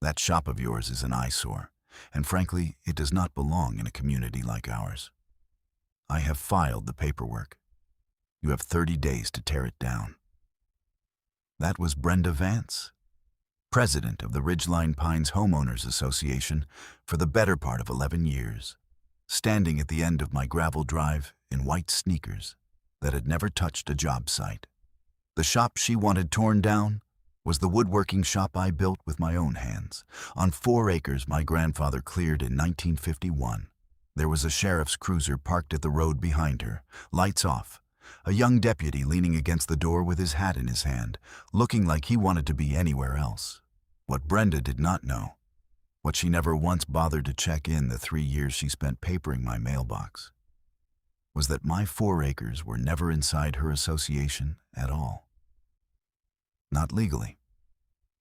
That shop of yours is an eyesore, and frankly, it does not belong in a community like ours. I have filed the paperwork. You have 30 days to tear it down." That was Brenda Vance, president of the Ridgeline Pines Homeowners Association for the better part of 11 years, standing at the end of my gravel drive in white sneakers that had never touched a job site. The shop she wanted torn down was the woodworking shop I built with my own hands, on 4 acres my grandfather cleared in 1951. There was a sheriff's cruiser parked at the road behind her, lights off, a young deputy leaning against the door with his hat in his hand, looking like he wanted to be anywhere else. What Brenda did not know, what she never once bothered to check in the 3 years she spent papering my mailbox, was that my 4 acres were never inside her association at all. Not legally.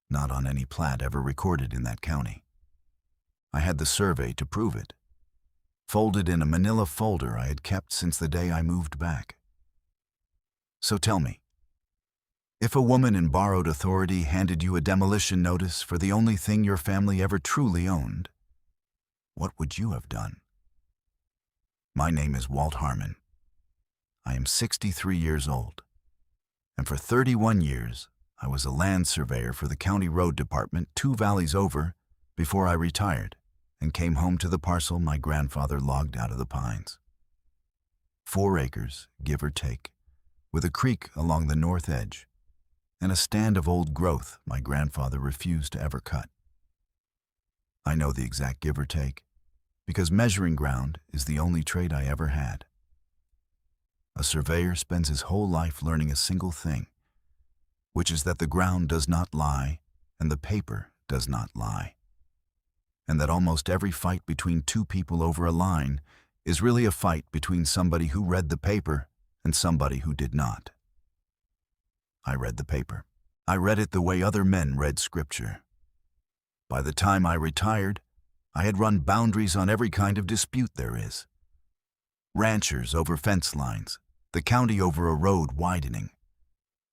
Not on any plat ever recorded in that county. I had the survey to prove it, folded in a manila folder I had kept since the day I moved back. So tell me, if a woman in borrowed authority handed you a demolition notice for the only thing your family ever truly owned, what would you have done? My name is Walt Harmon. I am 63 years old, and for 31 years, I was a land surveyor for the county road department 2 valleys over before I retired and came home to the parcel my grandfather logged out of the pines. 4 acres, give or take, with a creek along the north edge, and a stand of old growth my grandfather refused to ever cut. I know the exact give or take, because measuring ground is the only trade I ever had. A surveyor spends his whole life learning a single thing, which is that the ground does not lie and the paper does not lie, and that almost every fight between 2 people over a line is really a fight between somebody who read the paper and somebody who did not. I read the paper. I read it the way other men read scripture. By the time I retired, I had run boundaries on every kind of dispute there is. Ranchers over fence lines, the county over a road widening,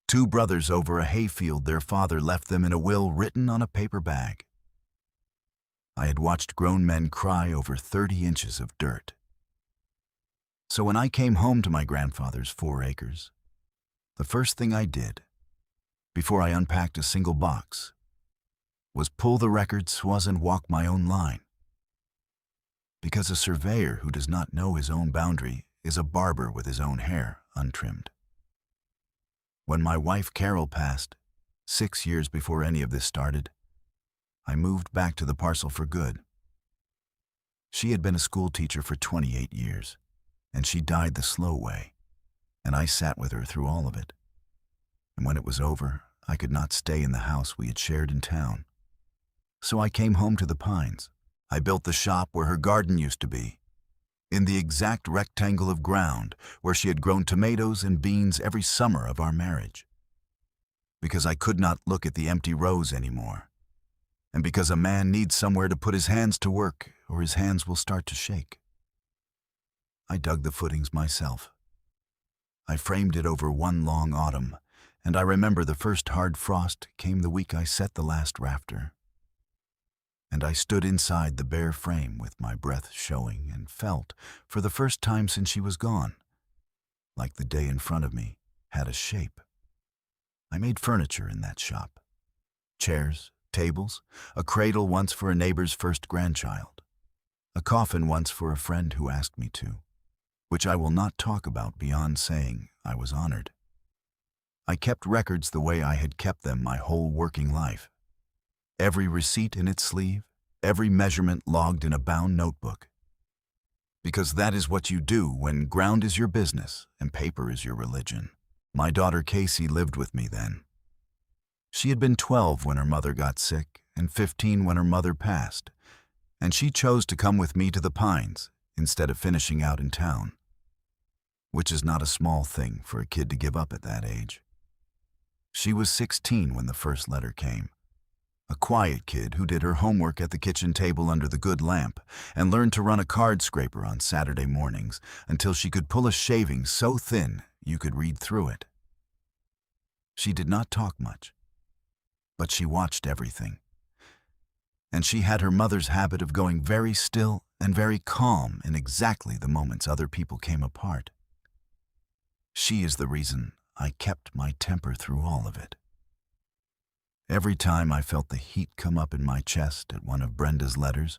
2 brothers over a hayfield their father left them in a will written on a paper bag. I had watched grown men cry over 30 inches of dirt. So when I came home to my grandfather's 4 acres, the first thing I did, before I unpacked a single box, was pull the record swaths and walk my own line. Because a surveyor who does not know his own boundary is a barber with his own hair untrimmed. When my wife Carol passed, 6 years before any of this started, I moved back to the parcel for good. She had been a school teacher for 28 years, and she died the slow way, and I sat with her through all of it. And when it was over, I could not stay in the house we had shared in town. So I came home to the Pines. I built the shop where her garden used to be, in the exact rectangle of ground where she had grown tomatoes and beans every summer of our marriage. Because I could not look at the empty rows anymore, and because a man needs somewhere to put his hands to work or his hands will start to shake. I dug the footings myself. I framed it over one long autumn, and I remember the first hard frost came the week I set the last rafter. And I stood inside the bare frame with my breath showing and felt, for the first time since she was gone, like the day in front of me had a shape. I made furniture in that shop. Chairs, tables, a cradle once for a neighbor's first grandchild, a coffin once for a friend who asked me to, which I will not talk about beyond saying I was honored. I kept records the way I had kept them my whole working life. Every receipt in its sleeve, every measurement logged in a bound notebook. Because that is what you do when ground is your business and paper is your religion. My daughter Casey lived with me then. She had been 12 when her mother got sick and 15 when her mother passed, and she chose to come with me to the Pines instead of finishing out in town, which is not a small thing for a kid to give up at that age. She was 16 when the first letter came. A quiet kid who did her homework at the kitchen table under the good lamp and learned to run a card scraper on Saturday mornings until she could pull a shaving so thin you could read through it. She did not talk much, but she watched everything. and she had her mother's habit of going very still and very calm in exactly the moments other people came apart. She is the reason I kept my temper through all of it. Every time I felt the heat come up in my chest at one of Brenda's letters,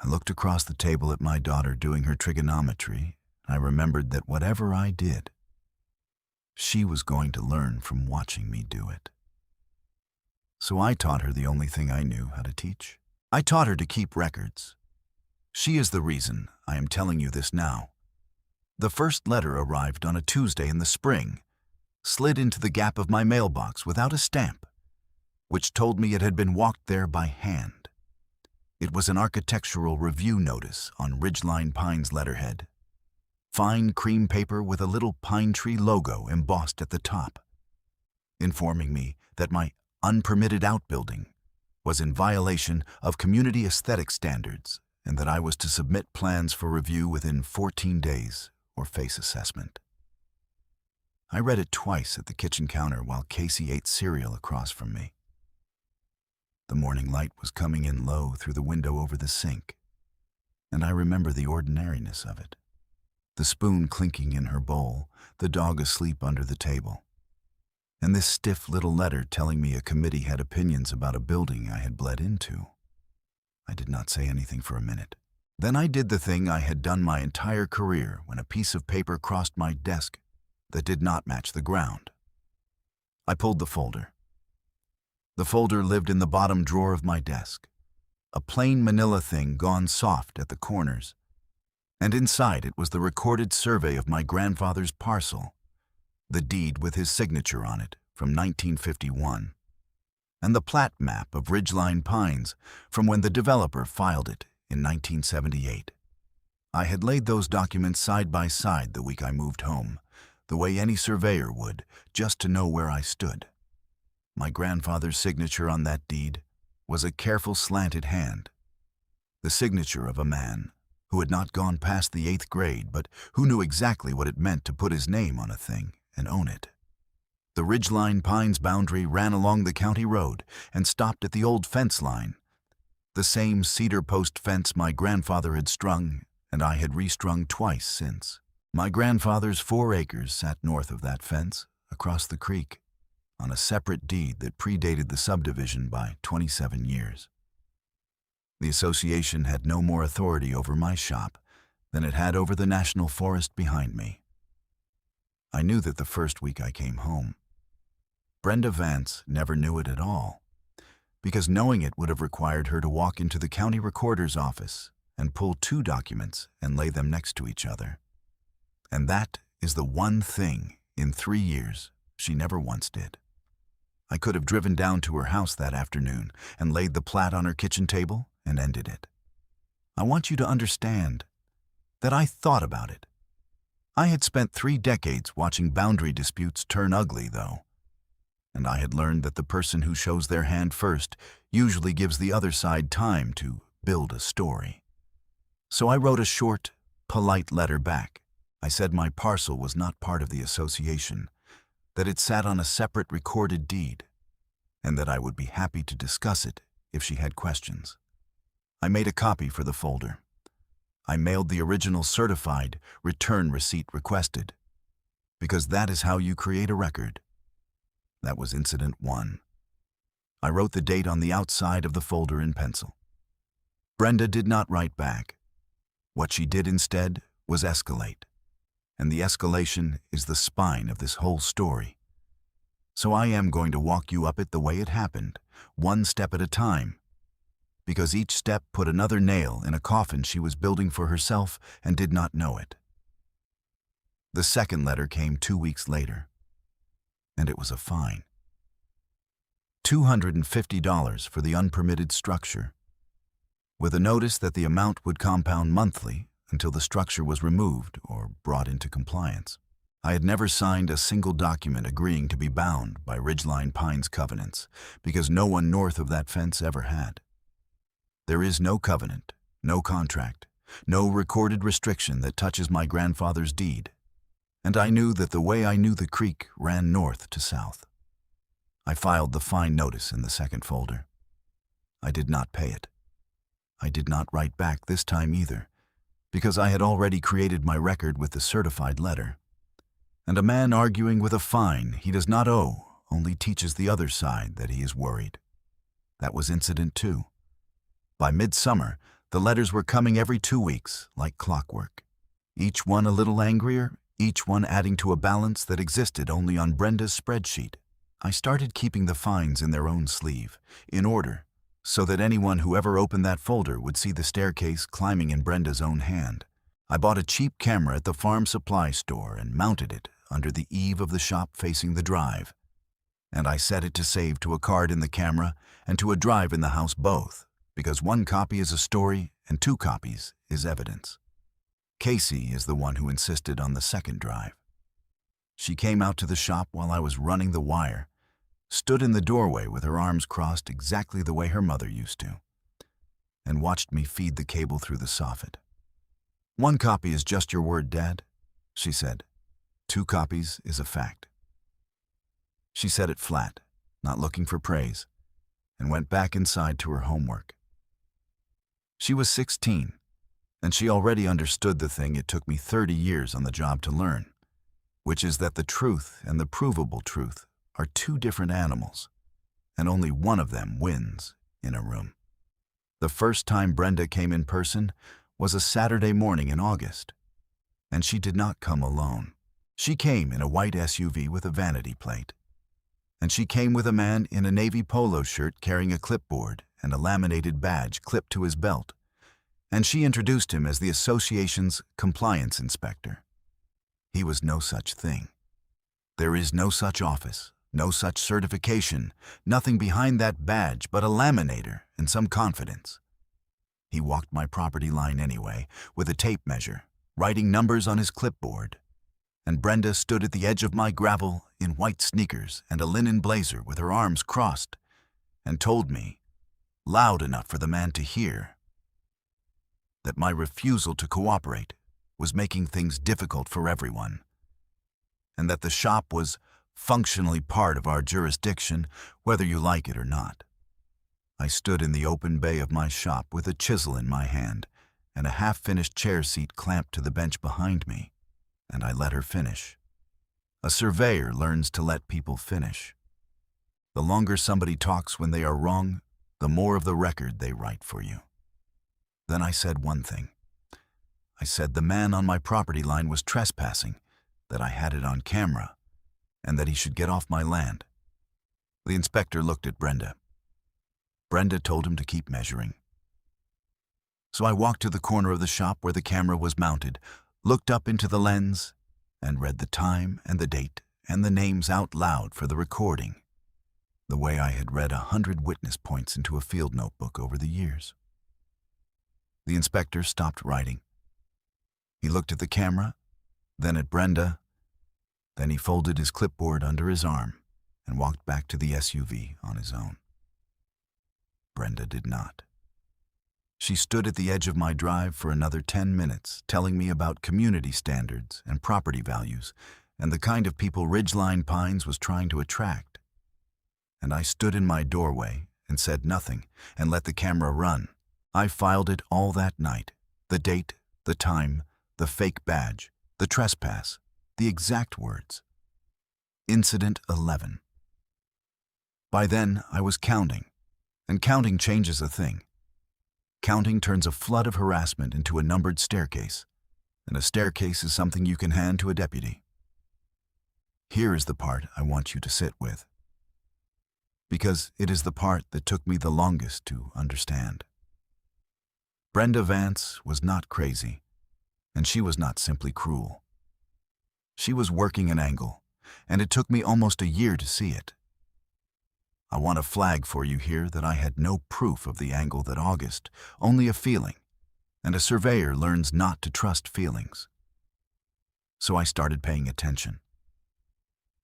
I looked across the table at my daughter doing her trigonometry, and I remembered that whatever I did, she was going to learn from watching me do it. So I taught her the only thing I knew how to teach. I taught her to keep records. She is the reason I am telling you this now. The first letter arrived on a Tuesday in the spring, slid into the gap of my mailbox without a stamp, which told me it had been walked there by hand. It was an architectural review notice on Ridgeline Pines letterhead. Fine cream paper with a little pine tree logo embossed at the top, informing me that my unpermitted outbuilding was in violation of community aesthetic standards and that I was to submit plans for review within 14 days or face assessment. I read it twice at the kitchen counter while Casey ate cereal across from me. The morning light was coming in low through the window over the sink, and I remember the ordinariness of it. The spoon clinking in her bowl, the dog asleep under the table, and this stiff little letter telling me a committee had opinions about a building I had bled into. I did not say anything for a minute. Then I did the thing I had done my entire career when a piece of paper crossed my desk that did not match the ground. I pulled the folder. The folder lived in the bottom drawer of my desk, a plain manila thing gone soft at the corners, and inside it was the recorded survey of my grandfather's parcel, the deed with his signature on it from 1951, and the plat map of Ridgeline Pines from when the developer filed it in 1978. I had laid those documents side by side the week I moved home, the way any surveyor would, just to know where I stood. My grandfather's signature on that deed was a careful slanted hand, the signature of a man who had not gone past the 8th grade but who knew exactly what it meant to put his name on a thing and own it. The Ridgeline Pines boundary ran along the county road and stopped at the old fence line, the same cedar post fence my grandfather had strung and I had restrung twice since. My grandfather's 4 acres sat north of that fence, across the creek, on a separate deed that predated the subdivision by 27 years. The association had no more authority over my shop than it had over the national forest behind me. I knew that the first week I came home. Brenda Vance never knew it at all, because knowing it would have required her to walk into the county recorder's office and pull 2 documents and lay them next to each other. And that is the one thing in 3 years she never once did. I could have driven down to her house that afternoon and laid the plat on her kitchen table and ended it. I want you to understand that I thought about it. I had spent 3 decades watching boundary disputes turn ugly, though, and I had learned that the person who shows their hand first usually gives the other side time to build a story. So I wrote a short, polite letter back. I said my parcel was not part of the association, that it sat on a separate recorded deed, and that I would be happy to discuss it if she had questions. I made a copy for the folder. I mailed the original certified return receipt requested, because that is how you create a record. That was Incident 1. I wrote the date on the outside of the folder in pencil. Brenda did not write back. What she did instead was escalate, and the escalation is the spine of this whole story. So I am going to walk you up it the way it happened, one step at a time, because each step put another nail in a coffin she was building for herself and did not know it. The second letter came 2 weeks later, and it was a fine. $250 for the unpermitted structure, with a notice that the amount would compound monthly until the structure was removed or brought into compliance. I had never signed a single document agreeing to be bound by Ridgeline Pines covenants, because no one north of that fence ever had. There is no covenant, no contract, no recorded restriction that touches my grandfather's deed, and I knew that the way I knew the creek ran north to south. I filed the fine notice in the second folder. I did not pay it. I did not write back this time either, because I had already created my record with the certified letter. And a man arguing with a fine he does not owe only teaches the other side that he is worried. That was incident 2. By midsummer, the letters were coming every 2 weeks, like clockwork. Each one a little angrier, each one adding to a balance that existed only on Brenda's spreadsheet. I started keeping the fines in their own sleeve, in order, so that anyone who ever opened that folder would see the staircase climbing in Brenda's own hand. I bought a cheap camera at the farm supply store and mounted it under the eave of the shop facing the drive. And I set it to save to a card in the camera and to a drive in the house both, because 1 copy is a story and 2 copies is evidence. Casey is the one who insisted on the second drive. She came out to the shop while I was running the wire, stood in the doorway with her arms crossed exactly the way her mother used to, and watched me feed the cable through the soffit. 1 copy is just your word, Dad, she said. 2 copies is a fact. She said it flat, not looking for praise, and went back inside to her homework. She was 16, and she already understood the thing it took me 30 years on the job to learn, which is that the truth and the provable truth are 2 different animals, and only one of them wins in a room. The first time Brenda came in person was a Saturday morning in August, and she did not come alone. She came in a white SUV with a vanity plate, and she came with a man in a navy polo shirt carrying a clipboard and a laminated badge clipped to his belt, and she introduced him as the association's compliance inspector. He was no such thing. There is no such office, no such certification, nothing behind that badge but a laminator and some confidence. He walked my property line anyway, with a tape measure, writing numbers on his clipboard, and Brenda stood at the edge of my gravel in white sneakers and a linen blazer with her arms crossed, and told me, loud enough for the man to hear, that my refusal to cooperate was making things difficult for everyone, and that the shop was functionally part of our jurisdiction, whether you like it or not. I stood in the open bay of my shop with a chisel in my hand and a half-finished chair seat clamped to the bench behind me, and I let her finish. A surveyor learns to let people finish. The longer somebody talks when they are wrong, the more of the record they write for you. Then I said one thing. I said the man on my property line was trespassing, that I had it on camera, and that he should get off my land. The inspector looked at Brenda. Brenda told him to keep measuring. So I walked to the corner of the shop where the camera was mounted, looked up into the lens, and read the time and the date and the names out loud for the recording, the way I had read 100 witness points into a field notebook over the years. The inspector stopped writing. He looked at the camera, then at Brenda, then he folded his clipboard under his arm and walked back to the SUV on his own. Brenda did not. She stood at the edge of my drive for another 10 minutes, telling me about community standards and property values and the kind of people Ridgeline Pines was trying to attract. And I stood in my doorway and said nothing and let the camera run. I filed it all that night, the date, the time, the fake badge, the trespass, the exact words. Incident 11. By then, I was counting, and counting changes a thing. Counting turns a flood of harassment into a numbered staircase, and a staircase is something you can hand to a deputy. Here is the part I want you to sit with, because it is the part that took me the longest to understand. Brenda Vance was not crazy, and she was not simply cruel. She was working an angle, and it took me almost a year to see it. I want to flag for you here that I had no proof of the angle that August, only a feeling, and a surveyor learns not to trust feelings. So I started paying attention.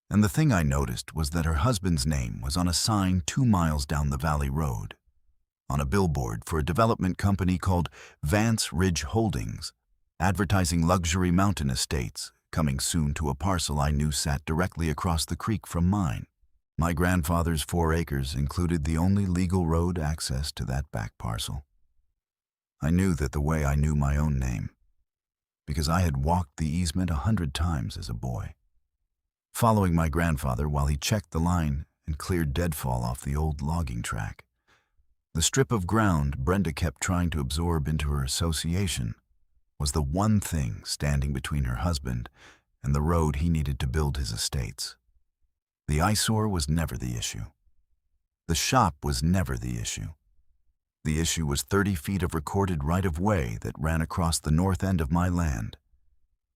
And the thing I noticed was that her husband's name was on a sign 2 miles down the valley road, on a billboard for a development company called Vance Ridge Holdings, advertising luxury mountain estates, coming soon to a parcel I knew sat directly across the creek from mine. My grandfather's 4 acres included the only legal road access to that back parcel. I knew that the way I knew my own name, because I had walked the easement 100 times as a boy, following my grandfather while he checked the line and cleared deadfall off the old logging track. The strip of ground Brenda kept trying to absorb into her association was the one thing standing between her husband and the road he needed to build his estates. The eyesore was never the issue. The shop was never the issue. The issue was 30 feet of recorded right-of-way that ran across the north end of my land,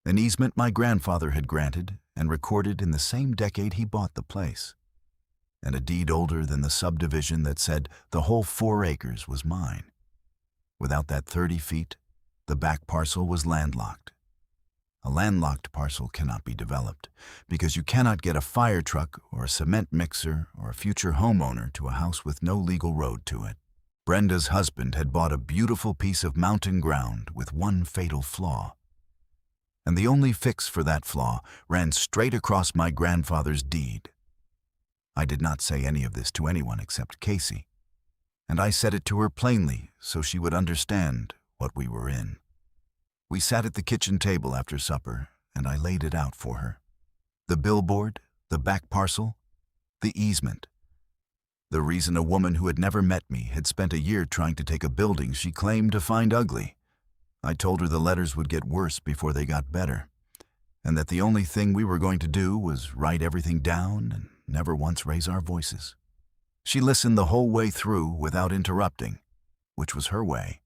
an easement my grandfather had granted and recorded in the same decade he bought the place, and a deed older than the subdivision that said the whole 4 acres was mine. Without that 30 feet, the back parcel was landlocked. A landlocked parcel cannot be developed because you cannot get a fire truck or a cement mixer or a future homeowner to a house with no legal road to it. Brenda's husband had bought a beautiful piece of mountain ground with one fatal flaw. And the only fix for that flaw ran straight across my grandfather's deed. I did not say any of this to anyone except Casey, and I said it to her plainly so she would understand what we were in. We sat at the kitchen table after supper, and I laid it out for her. The billboard, the back parcel, the easement. The reason a woman who had never met me had spent a year trying to take a building she claimed to find ugly. I told her the letters would get worse before they got better, and that the only thing we were going to do was write everything down and never once raise our voices. She listened the whole way through without interrupting, which was her way.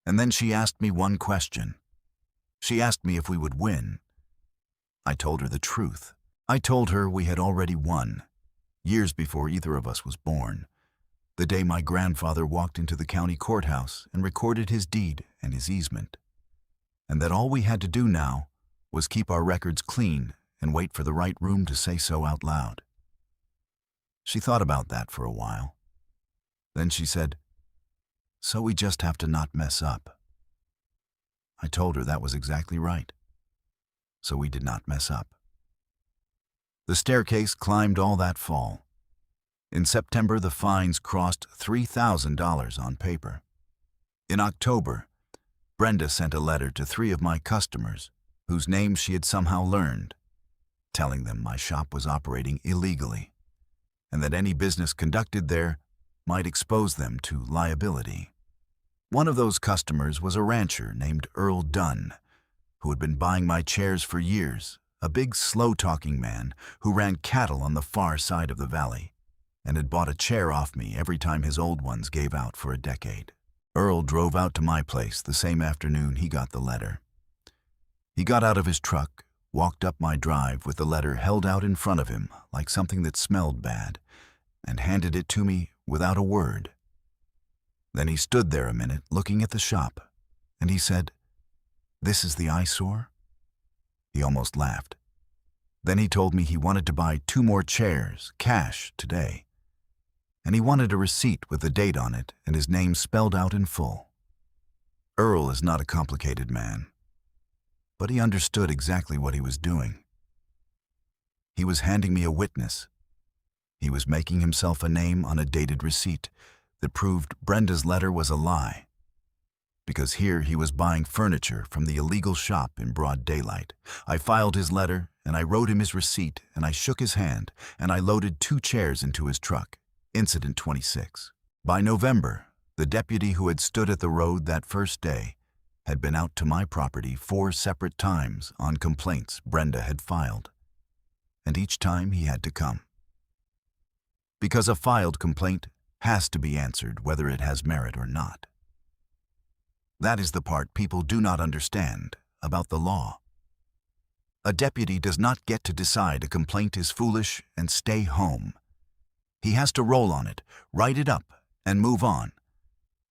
And then she asked me one question. She asked me if we would win. I told her the truth. I told her we had already won, years before either of us was born, the day my grandfather walked into the county courthouse and recorded his deed and his easement, and that all we had to do now was keep our records clean and wait for the right room to say so out loud. She thought about that for a while. Then she said, "So we just have to not mess up." I told her that was exactly right. So we did not mess up. The staircase climbed all that fall. In September, the fines crossed $3,000 on paper. In October, Brenda sent a letter to 3 of my customers, whose names she had somehow learned, telling them my shop was operating illegally, and that any business conducted there might expose them to liability. One of those customers was a rancher named Earl Dunn, who had been buying my chairs for years, a big, slow-talking man who ran cattle on the far side of the valley, and had bought a chair off me every time his old ones gave out for a decade. Earl drove out to my place the same afternoon he got the letter. He got out of his truck, walked up my drive with the letter held out in front of him like something that smelled bad, and handed it to me without a word. Then he stood there a minute looking at the shop, and he said, "This is the eyesore?" He almost laughed. Then he told me he wanted to buy 2 more chairs, cash, today. And he wanted a receipt with the date on it and his name spelled out in full. Earl is not a complicated man, but he understood exactly what he was doing. He was handing me a witness. He was making himself a name on a dated receipt that proved Brenda's letter was a lie, because here he was buying furniture from the illegal shop in broad daylight. I filed his letter, and I wrote him his receipt, and I shook his hand, and I loaded 2 chairs into his truck. Incident 26. By November, the deputy who had stood at the road that first day had been out to my property 4 separate times on complaints Brenda had filed, and each time he had to come. Because a filed complaint has to be answered whether it has merit or not. That is the part people do not understand about the law. A deputy does not get to decide a complaint is foolish and stay home. He has to roll on it, write it up, and move on.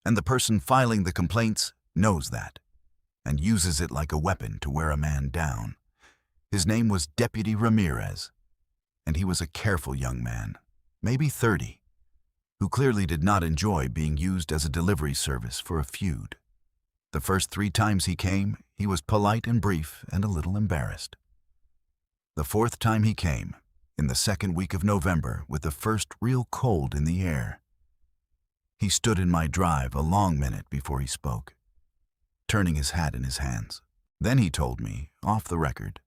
And the person filing the complaints knows that, and uses it like a weapon to wear a man down. His name was Deputy Ramirez, and he was a careful young man, maybe 30, who clearly did not enjoy being used as a delivery service for a feud. The first 3 times he came, he was polite and brief and a little embarrassed. The 4th time he came, in the second week of November with the first real cold in the air. He stood in my drive a long minute before he spoke, turning his hat in his hands. Then he told me, off the record,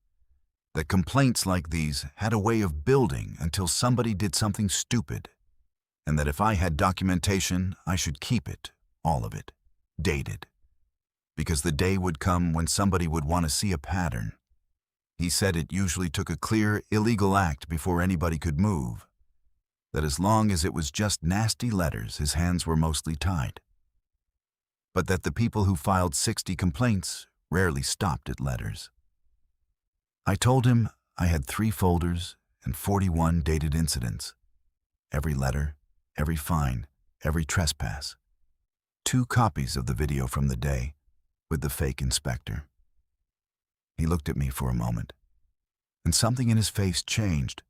that complaints like these had a way of building until somebody did something stupid, and that if I had documentation, I should keep it, all of it, dated, because the day would come when somebody would want to see a pattern. He said it usually took a clear, illegal act before anybody could move, that as long as it was just nasty letters, his hands were mostly tied, but that the people who filed 60 complaints rarely stopped at letters. I told him I had 3 folders and 41 dated incidents, every letter, every fine, every trespass, 2 copies of the video from the day with the fake inspector. He looked at me for a moment, and something in his face changed.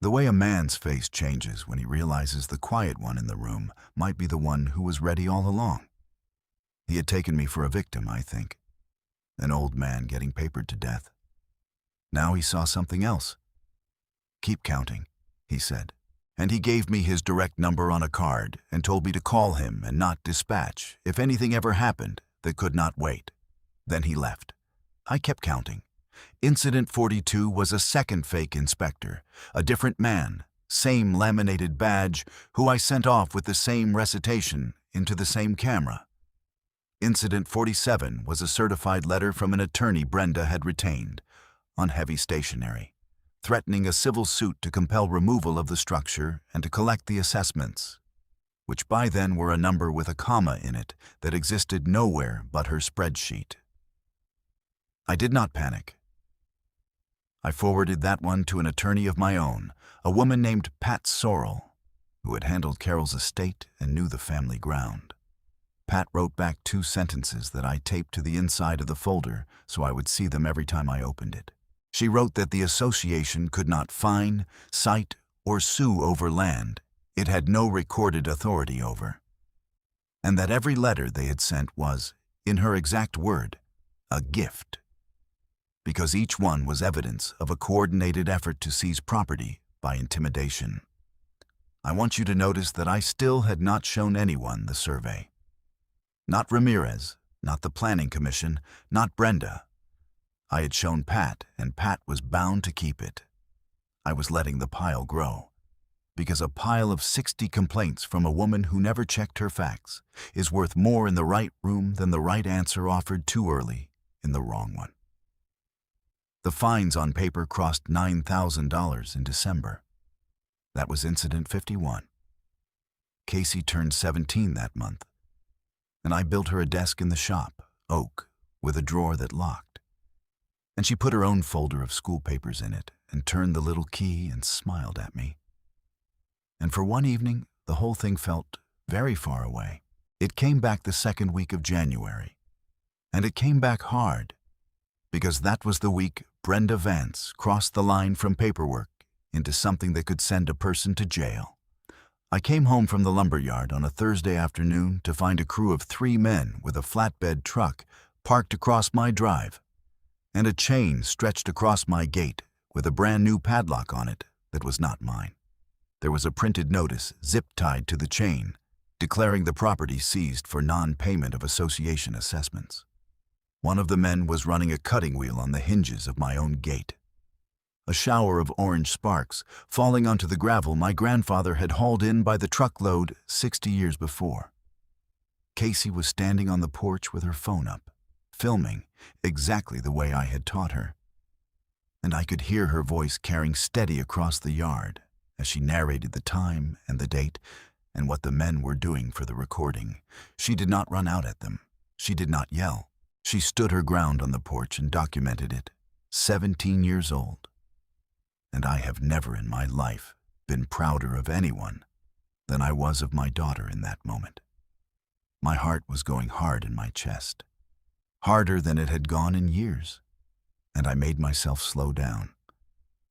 The way a man's face changes when he realizes the quiet one in the room might be the one who was ready all along. He had taken me for a victim, I think, an old man getting papered to death. Now he saw something else. "Keep counting," he said, and he gave me his direct number on a card and told me to call him and not dispatch if anything ever happened that could not wait. Then he left. I kept counting. Incident 42 was a second fake inspector, a different man, same laminated badge, who I sent off with the same recitation into the same camera. Incident 47 was a certified letter from an attorney Brenda had retained, on heavy stationery, threatening a civil suit to compel removal of the structure and to collect the assessments, which by then were a number with a comma in it that existed nowhere but her spreadsheet. I did not panic. I forwarded that one to an attorney of my own, a woman named Pat Sorrell, who had handled Carol's estate and knew the family ground. Pat wrote back 2 sentences that I taped to the inside of the folder so I would see them every time I opened it. She wrote that the association could not fine, cite, or sue over land it had no recorded authority over, and that every letter they had sent was, in her exact word, a gift, because each one was evidence of a coordinated effort to seize property by intimidation. I want you to notice that I still had not shown anyone the survey. Not Ramirez, not the Planning Commission, not Brenda. I had shown Pat, and Pat was bound to keep it. I was letting the pile grow, because a pile of 60 complaints from a woman who never checked her facts is worth more in the right room than the right answer offered too early in the wrong one. The fines on paper crossed $9,000 in December. That was Incident 51. Casey turned 17 that month, and I built her a desk in the shop, oak, with a drawer that locked. And she put her own folder of school papers in it and turned the little key and smiled at me. And for one evening, the whole thing felt very far away. It came back the second week of January, and it came back hard, because that was the week Brenda Vance crossed the line from paperwork into something that could send a person to jail. I came home from the lumberyard on a Thursday afternoon to find a crew of 3 men with a flatbed truck parked across my drive, and a chain stretched across my gate with a brand new padlock on it that was not mine. There was a printed notice zip-tied to the chain, declaring the property seized for non-payment of association assessments. One of the men was running a cutting wheel on the hinges of my own gate. A shower of orange sparks falling onto the gravel my grandfather had hauled in by the truckload 60 years before. Casey was standing on the porch with her phone up, filming exactly the way I had taught her. And I could hear her voice carrying steady across the yard as she narrated the time and the date and what the men were doing for the recording. She did not run out at them. She did not yell. She stood her ground on the porch and documented it, 17 years old. And I have never in my life been prouder of anyone than I was of my daughter in that moment. My heart was going hard in my chest, harder than it had gone in years, and I made myself slow down.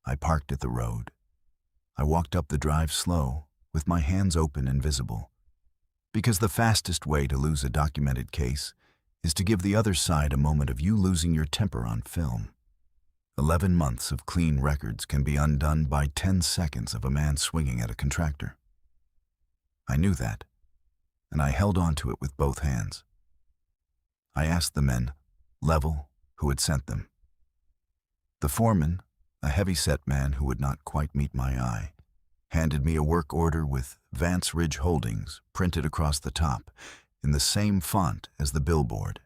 I parked at the road. I walked up the drive slow, with my hands open and visible, because the fastest way to lose a documented case is to give the other side a moment of you losing your temper on film. 11 months of clean records can be undone by 10 seconds of a man swinging at a contractor. I knew that, and I held on to it with both hands. I asked the men, level, who had sent them. The foreman, a heavy-set man who would not quite meet my eye, handed me a work order with Vance Ridge Holdings printed across the top in the same font as the billboard.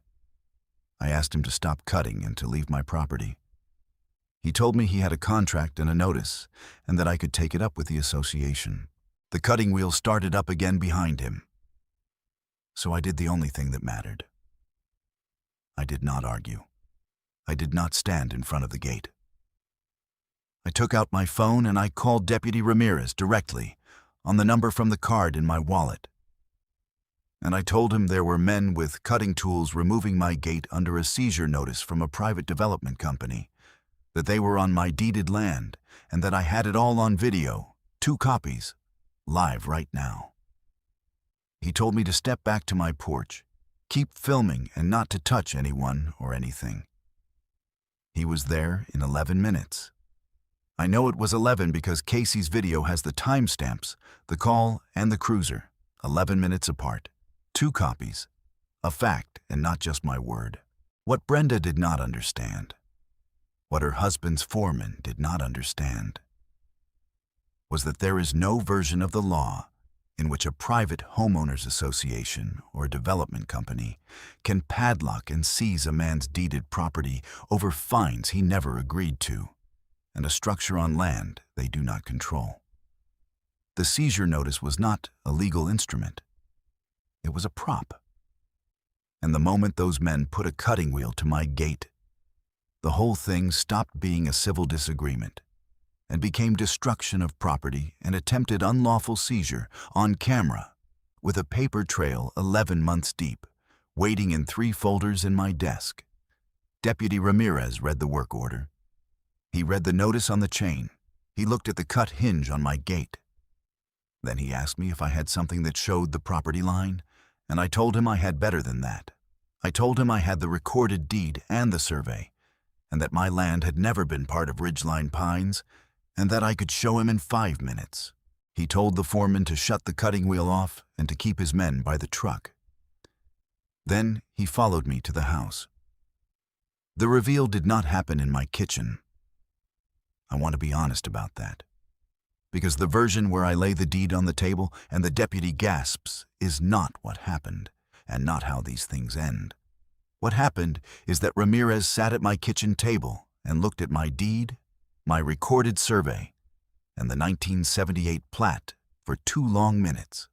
I asked him to stop cutting and to leave my property. He told me he had a contract and a notice, and that I could take it up with the association. The cutting wheel started up again behind him. So I did the only thing that mattered. I did not argue. I did not stand in front of the gate. I took out my phone and I called Deputy Ramirez directly on the number from the card in my wallet. And I told him there were men with cutting tools removing my gate under a seizure notice from a private development company, that they were on my deeded land, and that I had it all on video, 2 copies, live right now. He told me to step back to my porch, keep filming and not to touch anyone or anything. He was there in 11 minutes. I know it was 11 because Casey's video has the timestamps, the call and the cruiser, 11 minutes apart. 2 copies, a fact and not just my word. What Brenda did not understand, what her husband's foreman did not understand, was that there is no version of the law in which a private homeowners association or development company can padlock and seize a man's deeded property over fines he never agreed to, and a structure on land they do not control. The seizure notice was not a legal instrument. It was a prop. And the moment those men put a cutting wheel to my gate, the whole thing stopped being a civil disagreement and became destruction of property and attempted unlawful seizure on camera with a paper trail 11 months deep, waiting in 3 folders in my desk. Deputy Ramirez read the work order. He read the notice on the chain. He looked at the cut hinge on my gate. Then he asked me if I had something that showed the property line, and I told him I had better than that. I told him I had the recorded deed and the survey, and that my land had never been part of Ridgeline Pines, and that I could show him in 5 minutes. He told the foreman to shut the cutting wheel off and to keep his men by the truck. Then he followed me to the house. The reveal did not happen in my kitchen. I want to be honest about that, because the version where I lay the deed on the table and the deputy gasps is not what happened, and not how these things end. What happened is that Ramirez sat at my kitchen table and looked at my deed, my recorded survey, and the 1978 plat for 2 long minutes,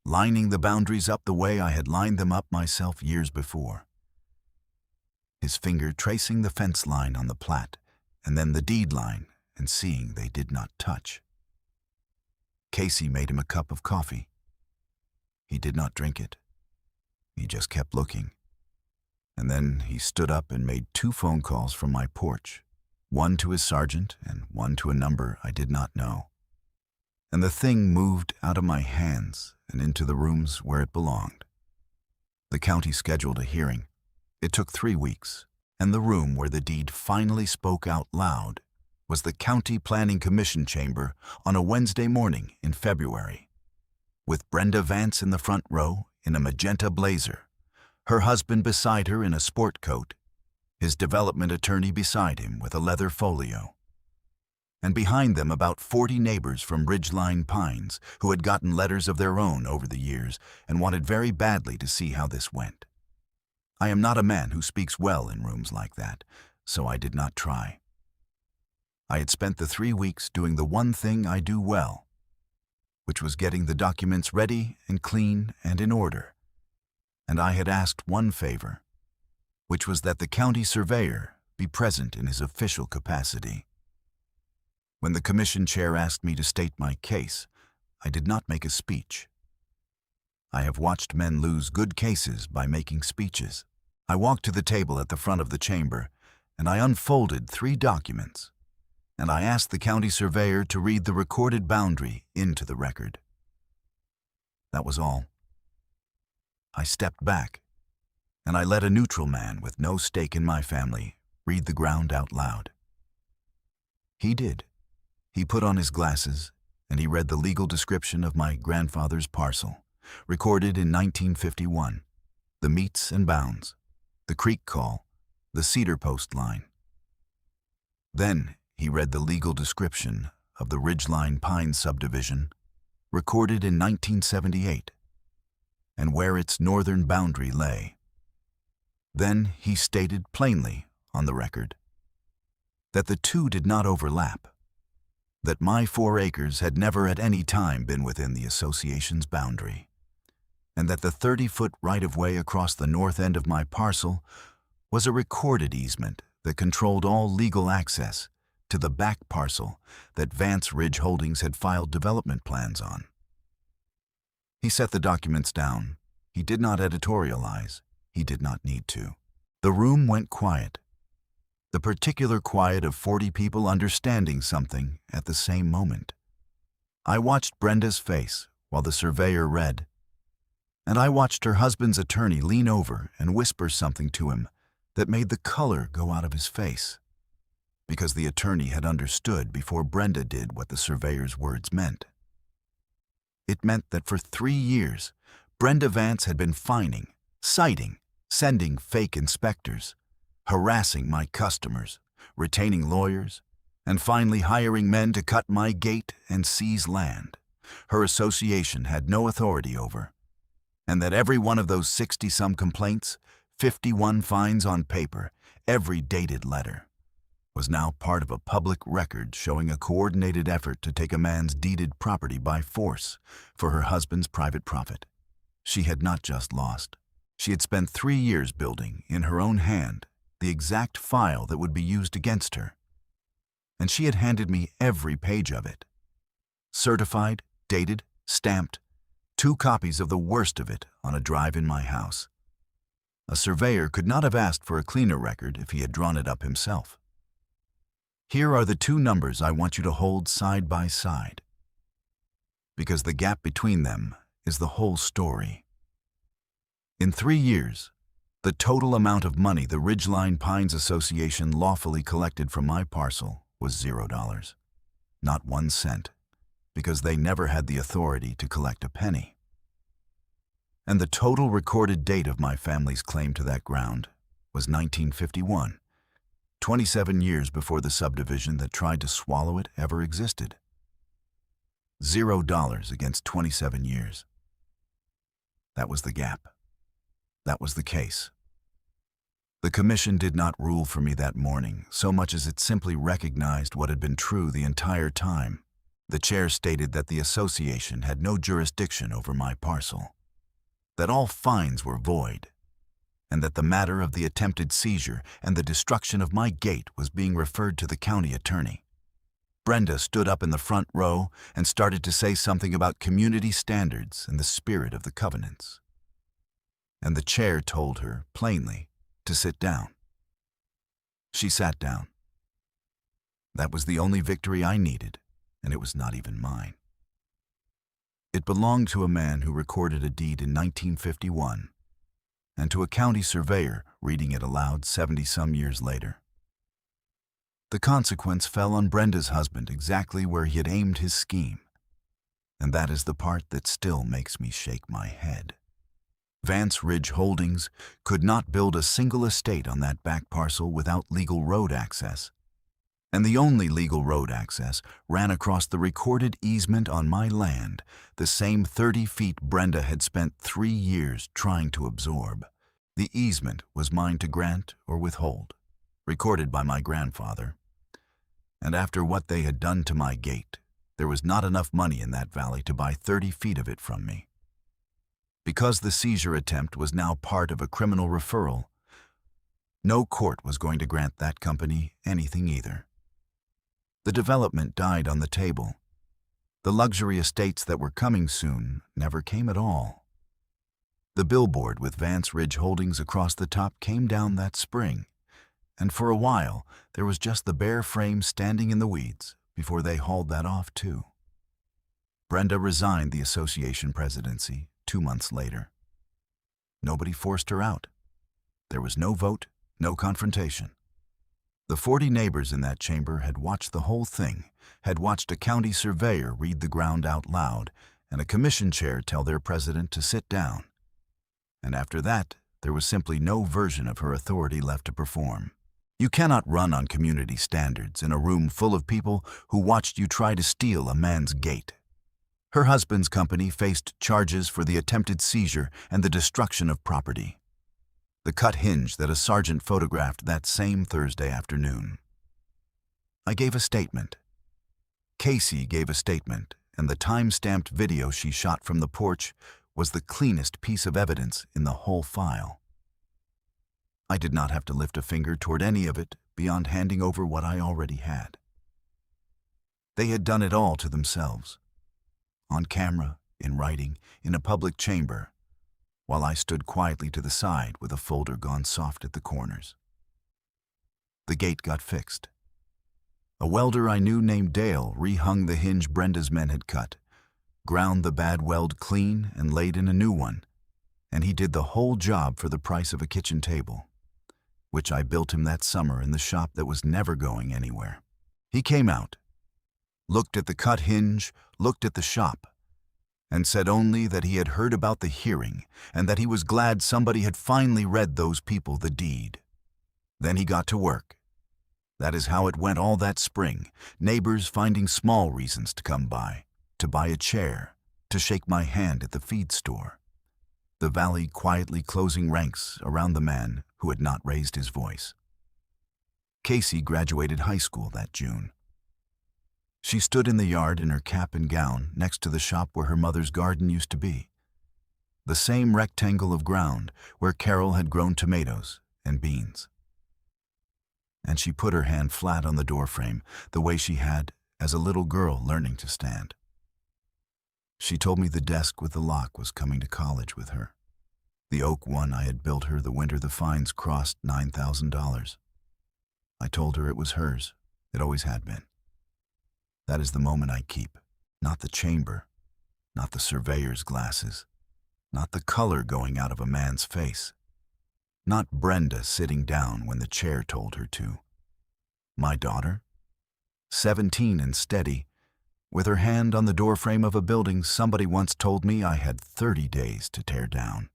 lining the boundaries up the way I had lined them up myself years before. His finger tracing the fence line on the plat, and then the deed line, and seeing they did not touch. Casey made him a cup of coffee. He did not drink it. He just kept looking. And then he stood up and made 2 phone calls from my porch, one to his sergeant and one to a number I did not know. And the thing moved out of my hands and into the rooms where it belonged. The county scheduled a hearing. It took 3 weeks, and the room where the deed finally spoke out loud was the County Planning Commission chamber on a Wednesday morning in February, with Brenda Vance in the front row in a magenta blazer, her husband beside her in a sport coat, his development attorney beside him with a leather folio, and behind them about 40 neighbors from Ridgeline Pines who had gotten letters of their own over the years and wanted very badly to see how this went. I am not a man who speaks well in rooms like that, so I did not try. I had spent the 3 weeks doing the one thing I do well, which was getting the documents ready and clean and in order. And I had asked one favor, which was that the county surveyor be present in his official capacity. When the commission chair asked me to state my case, I did not make a speech. I have watched men lose good cases by making speeches. I walked to the table at the front of the chamber, and I unfolded 3 documents, and I asked the county surveyor to read the recorded boundary into the record. That was all. I stepped back, and I let a neutral man with no stake in my family read the ground out loud. He did. He put on his glasses, and he read the legal description of my grandfather's parcel, recorded in 1951, the meets and bounds, the creek call, the cedar post line. Then he read the legal description of the Ridgeline Pines subdivision, recorded in 1978, and where its northern boundary lay. Then he stated plainly on the record that the two did not overlap, that my 4 acres had never at any time been within the association's boundary, and that the 30-foot right-of-way across the north end of my parcel was a recorded easement that controlled all legal access to the back parcel that Vance Ridge Holdings had filed development plans on. He set the documents down. He did not editorialize. He did not need to. The room went quiet, the particular quiet of 40 people understanding something at the same moment. I watched Brenda's face while the surveyor read, and I watched her husband's attorney lean over and whisper something to him that made the color go out of his face, because the attorney had understood before Brenda did what the surveyor's words meant. It meant that for 3 years, Brenda Vance had been fining, citing, sending fake inspectors, harassing my customers, retaining lawyers, and finally hiring men to cut my gate and seize land her association had no authority over, and that every one of those 60-some complaints, 51 fines on paper, every dated letter, was now part of a public record showing a coordinated effort to take a man's deeded property by force for her husband's private profit. She had not just lost. She had spent 3 years building, in her own hand, the exact file that would be used against her. And she had handed me every page of it. Certified, dated, stamped, 2 copies of the worst of it on a drive in my house. A surveyor could not have asked for a cleaner record if he had drawn it up himself. Here are the 2 numbers I want you to hold side by side, because the gap between them is the whole story. In 3 years, the total amount of money the Ridgeline Pines Association lawfully collected from my parcel was $0. Not 1 cent, because they never had the authority to collect a penny. And the total recorded date of my family's claim to that ground was 1951, 27 years before the subdivision that tried to swallow it ever existed. $0 against 27 years. That was the gap. That was the case. The commission did not rule for me that morning, so much as it simply recognized what had been true the entire time. The chair stated that the association had no jurisdiction over my parcel, that all fines were void, and that the matter of the attempted seizure and the destruction of my gate was being referred to the county attorney. Brenda stood up in the front row and started to say something about community standards and the spirit of the covenants. And the chair told her, plainly, to sit down. She sat down. That was the only victory I needed, and it was not even mine. It belonged to a man who recorded a deed in 1951, and to a county surveyor reading it aloud 70-some years later. The consequence fell on Brenda's husband exactly where he had aimed his scheme, and that is the part that still makes me shake my head. Vance Ridge Holdings could not build a single estate on that back parcel without legal road access, and the only legal road access ran across the recorded easement on my land, the same 30 feet Brenda had spent 3 years trying to absorb. The easement was mine to grant or withhold, recorded by my grandfather. And after what they had done to my gate, there was not enough money in that valley to buy 30 feet of it from me. Because the seizure attempt was now part of a criminal referral, no court was going to grant that company anything either. The development died on the table. The luxury estates that were coming soon never came at all. The billboard with Vance Ridge Holdings across the top came down that spring, and for a while there was just the bare frame standing in the weeds before they hauled that off too. Brenda resigned the association presidency 2 months later. Nobody forced her out. There was no vote, no confrontation. The 40 neighbors in that chamber had watched the whole thing, had watched a county surveyor read the ground out loud and a commission chair tell their president to sit down. And after that, there was simply no version of her authority left to perform. You cannot run on community standards in a room full of people who watched you try to steal a man's gate. Her husband's company faced charges for the attempted seizure and the destruction of property. The cut hinge that a sergeant photographed that same Thursday afternoon. I gave a statement. Casey gave a statement, and the time-stamped video she shot from the porch was the cleanest piece of evidence in the whole file. I did not have to lift a finger toward any of it beyond handing over what I already had. They had done it all to themselves, on camera, in writing, in a public chamber, while I stood quietly to the side with a folder gone soft at the corners. The gate got fixed. A welder I knew named Dale rehung the hinge Brenda's men had cut, ground the bad weld clean and laid in a new one, and he did the whole job for the price of a kitchen table, which I built him that summer in the shop that was never going anywhere. He came out, looked at the cut hinge, looked at the shop, and said only that he had heard about the hearing and that he was glad somebody had finally read those people the deed. Then he got to work. That is how it went all that spring, neighbors finding small reasons to come by, to buy a chair, to shake my hand at the feed store. The valley quietly closing ranks around the man who had not raised his voice. Casey graduated high school that June. She stood in the yard in her cap and gown next to the shop where her mother's garden used to be. The same rectangle of ground where Carol had grown tomatoes and beans. And she put her hand flat on the doorframe the way she had as a little girl learning to stand. She told me the desk with the lock was coming to college with her. The oak one I had built her the winter the fines crossed $9,000. I told her it was hers. It always had been. That is the moment I keep, not the chamber, not the surveyor's glasses, not the color going out of a man's face, not Brenda sitting down when the chair told her to. My daughter, 17 and steady, with her hand on the doorframe of a building somebody once told me I had 30 days to tear down.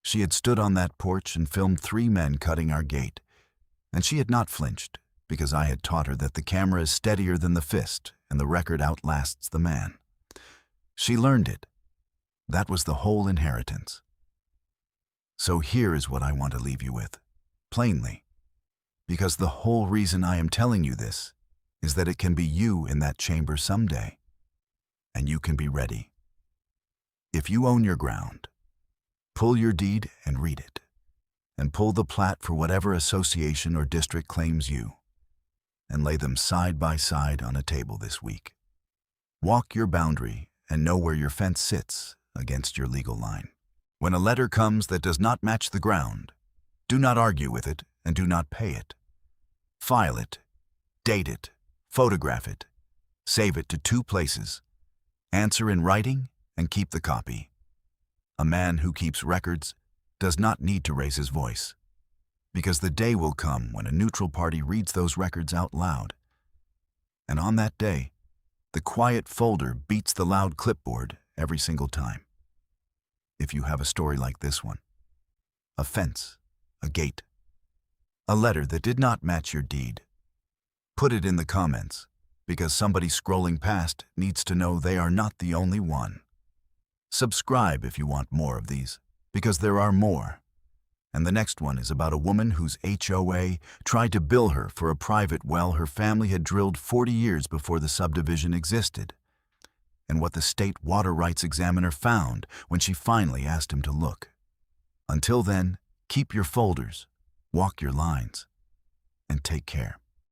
She had stood on that porch and filmed 3 men cutting our gate, and she had not flinched, because I had taught her that the camera is steadier than the fist and the record outlasts the man. She learned it. That was the whole inheritance. So here is what I want to leave you with, plainly, because the whole reason I am telling you this is that it can be you in that chamber someday, and you can be ready. If you own your ground, pull your deed and read it, and pull the plat for whatever association or district claims you, and lay them side by side on a table this week. Walk your boundary and know where your fence sits against your legal line. When a letter comes that does not match the ground, do not argue with it and do not pay it. File it, date it, photograph it, save it to 2 places, answer in writing and keep the copy. A man who keeps records does not need to raise his voice, because the day will come when a neutral party reads those records out loud. And on that day, the quiet folder beats the loud clipboard every single time. If you have a story like this one, a fence, a gate, a letter that did not match your deed, put it in the comments, because somebody scrolling past needs to know they are not the only one. Subscribe if you want more of these, because there are more. And the next one is about a woman whose HOA tried to bill her for a private well her family had drilled 40 years before the subdivision existed, and what the state water rights examiner found when she finally asked him to look. Until then, keep your folders, walk your lines, and take care.